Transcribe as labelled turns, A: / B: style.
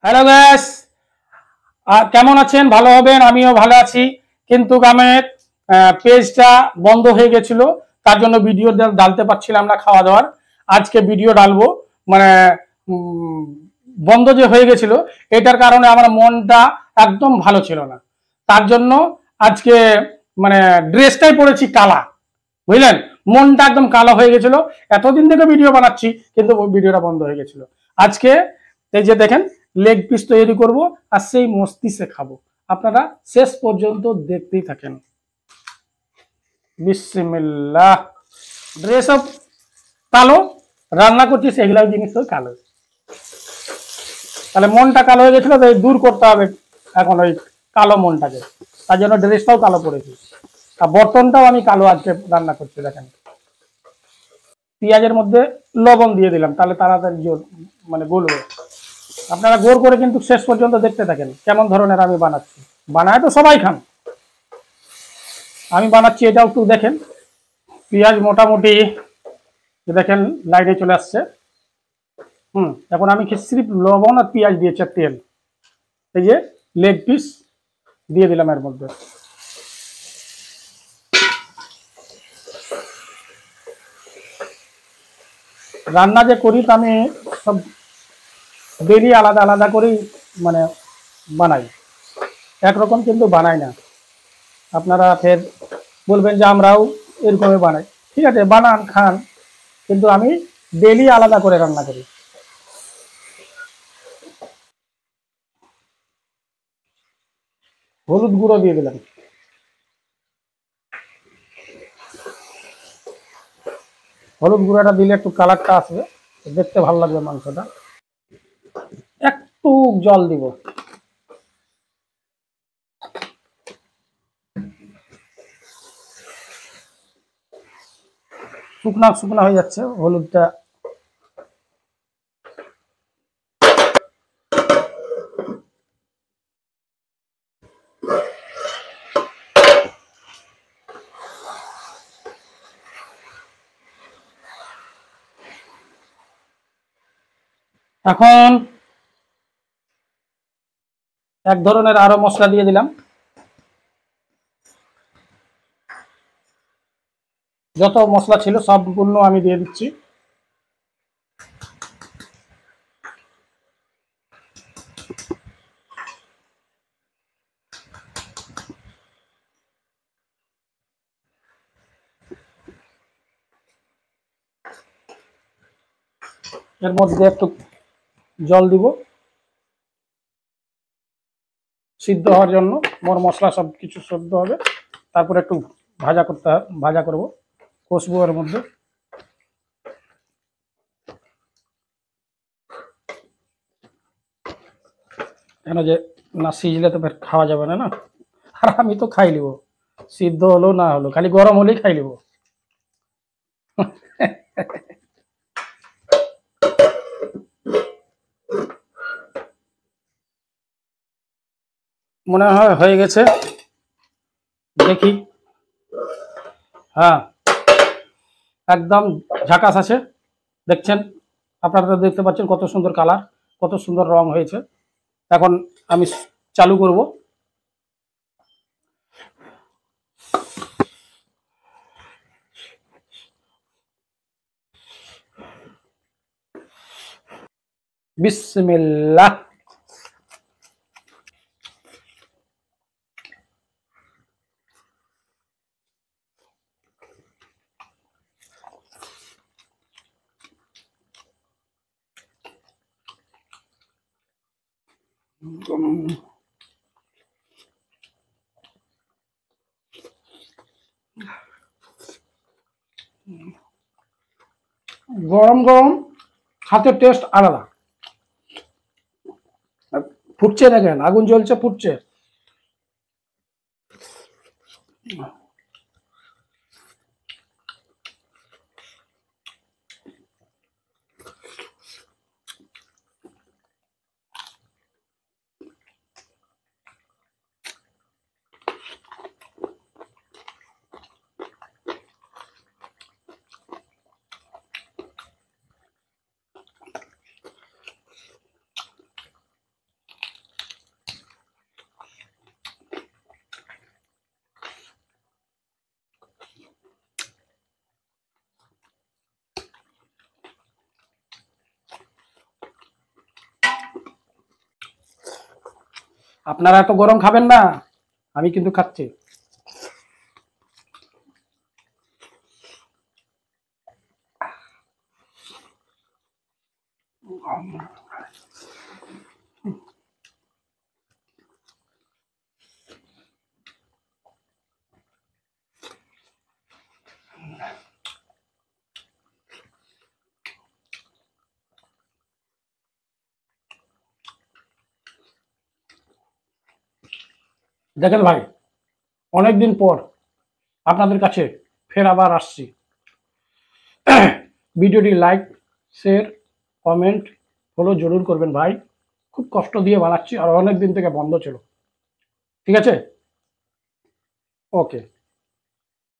A: Hello guys, কেমন আছেন? ভালো হবেন, আমিও ভালো আছি। কিন্তু আমার পেজটা বন্ধ হয়ে গেছিল, তার জন্য ভিডিও ডালতে পারছিলাম না খাওয়া দাওয়ার। আজকে ভিডিও ডালবো, মানে উম, বন্ধ যে হয়ে গেছিল এটার কারণে আমার মনটা একদম ভালো ছিল না। তার জন্য আজকে মানে ড্রেসটাই পরেছি কালা, বুঝলেন? মনটা একদম কালো হয়ে গেছিল। এতদিন থেকে ভিডিও বানাচ্ছি কিন্তু ওই ভিডিওটা বন্ধ হয়ে গেছিল। আজকে এই যে দেখেন, লেগ পিস তৈরি করব আর সেই মস্তিষ্কে খাবো। আপনারা শেষ পর্যন্ত দেখতেই থাকেন। বিসমিল্লাহ। ড্রেসও কালো, রান্না করছি সেগুলো জিনিস তো কালো। তাহলে মনটা কালো হয়ে গেছিল, তাই দূর করতে হবে এখন ওই কালো মনটাকে। তার জন্য ড্রেসটাও কালো পরেছি আর বর্তনটাও আমি কালো আজকে রান্না করছি। দেখেন, পেঁয়াজের মধ্যে লবণ দিয়ে দিলাম, তাহলে তাড়াতাড়ি মানে গলবে। আপনারা গোর করে কিন্তু শেষ পর্যন্ত দেখতে থাকেন কেমন ধরনের আমি বানাচ্ছি। বানায় তো সবাই খান, আমি বানাচ্ছি এটাও একটু দেখেন। পেঁয়াজ মোটামুটি দেখেন লাইনে চলে আসছে। এখন আমি সির্ফ লবণ আর পেঁয়াজ দিয়েছি, তেল। এই যে লেগ পিস দিয়ে দিলাম এর মধ্যে। রান্না যে করি তা আমি সব ডেলি আলাদা আলাদা করেই মানে বানাই, একরকম কিন্তু বানাই না। আপনারা ফের বলবেন যে আমরাও এরকমই বানাই, ঠিক আছে বানান খান, কিন্তু আমি ডেলি আলাদা করে রান্না করি। হলুদ গুঁড়ো দিয়ে দিলাম। হলুদ গুঁড়োটা দিলে একটু কালারটা আসবে, দেখতে ভালো লাগবে মাংসটা। একটু জল দিব। শুকনা শুকনা হয়ে যাচ্ছে হলুদটা। এখন এক ধরনের আরো মশলা দিয়ে দিলাম। যত মশলা ছিল সবগুলো আমি দিয়ে দিচ্ছি। এর মধ্যে একটু জল দিব সিদ্ধ হওয়ার জন্য। মোর মশলা সব কিছু সিদ্ধ হবে, তারপরে একটু ভাজা করব, কষবো এর মধ্যে। কেন যে না সিজলে তো ফের খাওয়া যাবে না না। আর আমি তো খাই লিব, সিদ্ধ হলো না হলো, খালি গরম হলেই খাই লিব। মনে হয় হয়ে গেছে, দেখি। হ্যাঁ, একদম ঝাকাস আছে। দেখছেন, আপনারা দেখতে পাচ্ছেন কত সুন্দর কালার, কত সুন্দর রং হয়েছে। এখন আমি চালু করব। বিসমিল্লাহ। গরম গরম হাতের টেস্ট আলাদা। ফুটছে, দেখেন আগুন জ্বলছে, ফুটছে। আপনারা এত গরম খাবেন না, আমি কিন্তু খাচ্ছি। দেখেন ভাই, অনেকদিন পর আপনাদের কাছে ফের আবার আসছি। ভিডিওটি লাইক, শেয়ার, কমেন্ট, ফলো জরুর করবেন ভাই। খুব কষ্ট দিয়ে বানাচ্ছি, আর অনেক দিন থেকে বন্ধ ছিল। ঠিক আছে, ওকে।